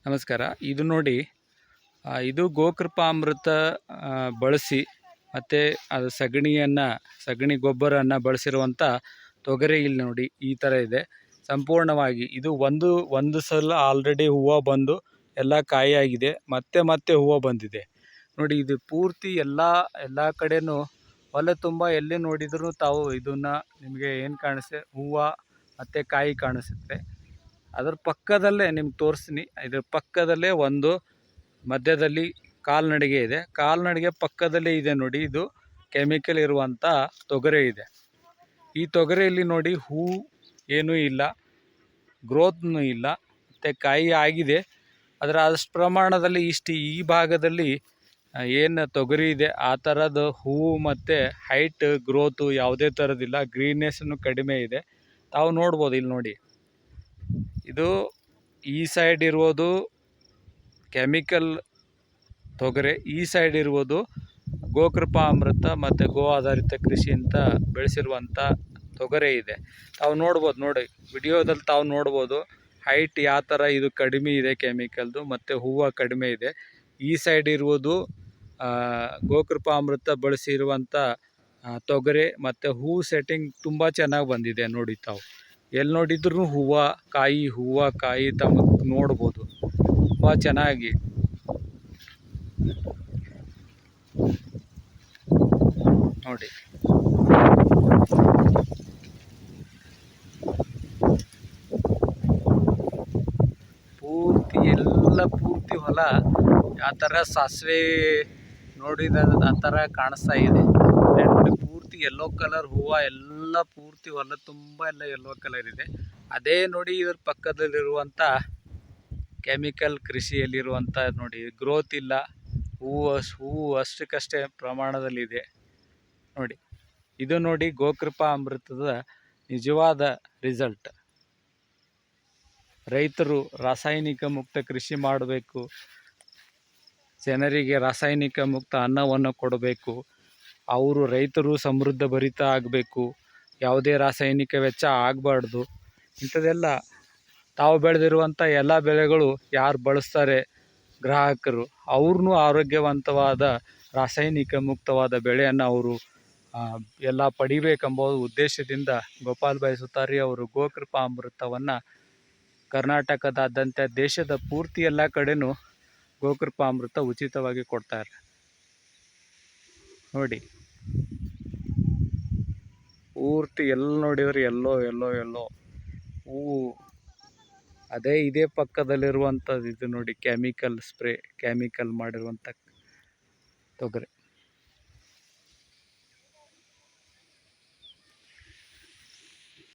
ನಮಸ್ಕಾರ. ಇದು ನೋಡಿ, ಇದು ಗೋಕೃಪಾಮೃತ ಬಳಸಿ ಮತ್ತು ಅದು ಸಗಣಿ ಗೊಬ್ಬರವನ್ನು ಬಳಸಿರುವಂಥ ತೊಗರಿ. ಇಲ್ಲಿ ನೋಡಿ ಈ ಥರ ಇದೆ ಸಂಪೂರ್ಣವಾಗಿ. ಇದು ಒಂದು ಸಲ ಆಲ್ರೆಡಿ ಹೂವು ಬಂದು ಎಲ್ಲ ಕಾಯಿಯಾಗಿದೆ, ಮತ್ತೆ ಹೂವು ಬಂದಿದೆ ನೋಡಿ. ಇದು ಪೂರ್ತಿ ಎಲ್ಲ ಕಡೆನೂ ಹೊಲ ತುಂಬ ಎಲ್ಲಿ ನೋಡಿದರೂ ತಾವು ಇದನ್ನು ನಿಮಗೆ ಏನು ಕಾಣಿಸುತ್ತೆ, ಹೂವು ಮತ್ತು ಕಾಯಿ ಕಾಣಿಸುತ್ತೆ. ಅದರ ಪಕ್ಕದಲ್ಲೇ ನಿಮ್ಗೆ ತೋರಿಸ್ತೀನಿ. ಇದ್ರ ಪಕ್ಕದಲ್ಲೇ ಒಂದು ಮಧ್ಯದಲ್ಲಿ ಕಾಲ್ನಡಿಗೆ ಇದೆ. ಕಾಲ್ನಡಿಗೆ ಪಕ್ಕದಲ್ಲೇ ಇದೆ ನೋಡಿ, ಇದು ಕೆಮಿಕಲ್ ಇರುವಂಥ ತೊಗರೆ ಇದೆ. ಈ ತೊಗರೆಯಲ್ಲಿ ನೋಡಿ ಹೂ ಏನೂ ಇಲ್ಲ, ಗ್ರೋತ್ನೂ ಇಲ್ಲ, ಮತ್ತು ಕಾಯಿ ಆಗಿದೆ. ಅದರ ಅಷ್ಟು ಪ್ರಮಾಣದಲ್ಲಿ ಈ ಭಾಗದಲ್ಲಿ ಏನು ತೊಗರಿ ಇದೆ ಆ ಥರದ ಹೂವು ಮತ್ತು ಹೈಟ್ ಗ್ರೋತು ಯಾವುದೇ ಥರದಿಲ್ಲ. ಗ್ರೀನ್ನೆಸ್ಸನ್ನು ಕಡಿಮೆ ಇದೆ. ತಾವು ನೋಡ್ಬೋದು ಇಲ್ಲಿ ನೋಡಿ. ಇದು ಈ ಸೈಡ್ ಇರುವುದು ಕೆಮಿಕಲ್ ತೊಗರೆ, ಈ ಸೈಡ್ ಇರುವುದು ಗೋಕೃಪಾಮೃತ ಮತ್ತು ಗೋ ಆಧಾರಿತ ಕೃಷಿ ಅಂತ ಬೆಳೆಸಿರುವಂಥ ತೊಗರೆ ಇದೆ. ತಾವು ನೋಡ್ಬೋದು ನೋಡಿ, ವಿಡಿಯೋದಲ್ಲಿ ತಾವು ನೋಡ್ಬೋದು ಹೈಟ್ ಯಾವ ಥರ ಇದು ಕಡಿಮೆ ಇದೆ ಕೆಮಿಕಲ್ದು, ಮತ್ತು ಹೂವು ಕಡಿಮೆ ಇದೆ. ಈ ಸೈಡ್ ಇರುವುದು ಗೋಕೃಪಾಮೃತ ಬಳಸಿರುವಂಥ ತೊಗರೆ, ಮತ್ತು ಹೂ ಸೆಟ್ಟಿಂಗ್ ತುಂಬ ಚೆನ್ನಾಗಿ ಬಂದಿದೆ ನೋಡಿ. ತಾವು ಎಲ್ಲಿ ನೋಡಿದ್ರು ಹೂವು ಕಾಯಿ ತಮಗೆ ನೋಡ್ಬೋದು ತುಂಬ ಚೆನ್ನಾಗಿ. ನೋಡಿ ಪೂರ್ತಿ ಹೊಲ ಆ ಥರ ಸಾಸಿವೆ ನೋಡಿದ ಆ ಥರ ಕಾಣಿಸ್ತಾ ಇದೆ ನೋಡಿ. ಪೂರ್ತಿ ಯೆಲ್ಲೋ ಕಲರ್ ಹೂವು ಎಲ್ಲ ಪೂರ್ತಿ ಹೊಲ ತುಂಬ ಎಲ್ಲ ಯೆಲ್ಲೋ ಕಲರ್ ಇದೆ. ಅದೇ ನೋಡಿ ಇದ್ರ ಪಕ್ಕದಲ್ಲಿರುವಂಥ ಕೆಮಿಕಲ್ ಕೃಷಿಯಲ್ಲಿರುವಂಥ ನೋಡಿ, ಗ್ರೋತ್ ಇಲ್ಲ, ಹೂವು ಅಷ್ಟಕ್ಕಷ್ಟೇ ಪ್ರಮಾಣದಲ್ಲಿದೆ ನೋಡಿ. ಇದು ನೋಡಿ ಗೋಕೃಪಾ ಅಮೃತದ ನಿಜವಾದ ರಿಸಲ್ಟ್. ರೈತರು ರಾಸಾಯನಿಕ ಮುಕ್ತ ಕೃಷಿ ಮಾಡಬೇಕು, ಜನರಿಗೆ ರಾಸಾಯನಿಕ ಮುಕ್ತ ಅನ್ನವನ್ನು ಕೊಡಬೇಕು, ರೈತರು ಸಮೃದ್ಧ ಭರಿತ ಆಗಬೇಕು, ಯಾವುದೇ ರಾಸಾಯನಿಕ ವೆಚ್ಚ ಆಗಬಾರ್ದು. ಇಂಥದ್ದೆಲ್ಲ ತಾವು ಬೆಳೆದಿರುವಂಥ ಎಲ್ಲ ಬೆಳೆಗಳು ಯಾರು ಬಳಸ್ತಾರೆ ಗ್ರಾಹಕರು, ಅವ್ರನ್ನೂ ಆರೋಗ್ಯವಂತವಾದ ರಾಸಾಯನಿಕ ಮುಕ್ತವಾದ ಬೆಳೆಯನ್ನು ಅವರು ಎಲ್ಲ ಪಡಿಬೇಕೆಂಬ ಉದ್ದೇಶದಿಂದ ಗೋಪಾಲ್ ಭಾಯ್ ಸುತಾರಿ ಅವರು ಗೋಕೃಪಾ ಅಮೃತವನ್ನು ಕರ್ನಾಟಕದಾದ್ಯಂತ ದೇಶದ ಪೂರ್ತಿ ಎಲ್ಲ ಕಡೆನೂ ಗೋಕೃಪಾ ಅಮೃತ ಉಚಿತವಾಗಿ ಕೊಡ್ತಾರೆ ನೋಡಿ. ಪೂರ್ತಿ ಎಲ್ಲ ನೋಡಿದ್ರೆ ಎಲ್ಲೋ ಹೂವು. ಇದೇ ಪಕ್ಕದಲ್ಲಿರುವಂಥದ್ದು ಇದು ನೋಡಿ, ಕೆಮಿಕಲ್ ಮಾಡಿರುವಂಥ ತೊಗರೆ.